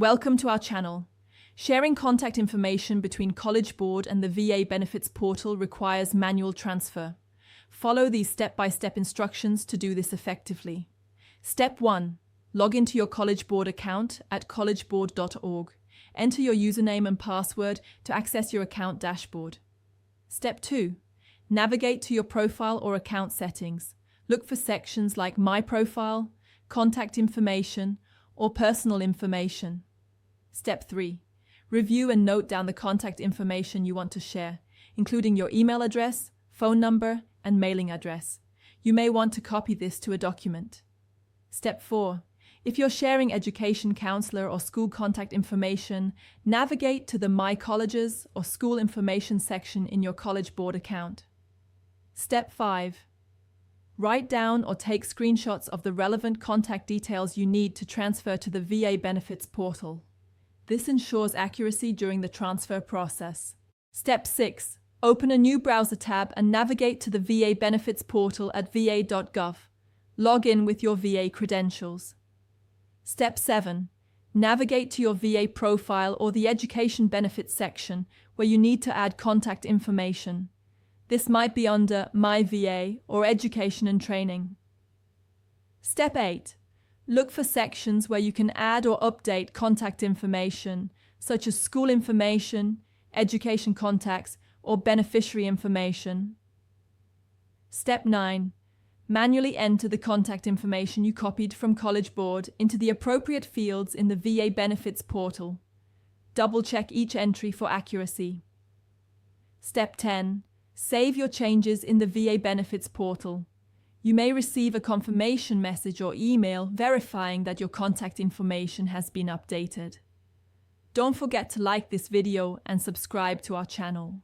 Welcome to our channel. Sharing contact information between College Board and the VA Benefits Portal requires manual transfer. Follow these step-by-step instructions to do this effectively. Step 1. Log into your College Board account at collegeboard.org. Enter your username and password to access your account dashboard. Step 2. Navigate to your profile or account settings. Look for sections like My Profile, Contact Information, or Personal Information. Step 3. Review and note down the contact information you want to share, including your email address, phone number, and mailing address. You may want to copy this to a document. Step 4. If you're sharing education counselor or school contact information, navigate to the My Colleges or School Information section in your College Board account. Step 5. Write down or take screenshots of the relevant contact details you need to transfer to the VA Benefits Portal. This ensures accuracy during the transfer process. Step 6. Open a new browser tab and navigate to the VA Benefits Portal at va.gov. Log in with your VA credentials. Step 7. Navigate to your VA profile or the Education Benefits section where you need to add contact information. This might be under My VA or Education and Training. Step 8. Look for sections where you can add or update contact information, such as school information, education contacts, or beneficiary information. Step 9. Manually enter the contact information you copied from College Board into the appropriate fields in the VA Benefits Portal. Double-check each entry for accuracy. Step 10. Save your changes in the VA Benefits Portal. You may receive a confirmation message or email verifying that your contact information has been updated. Don't forget to like this video and subscribe to our channel.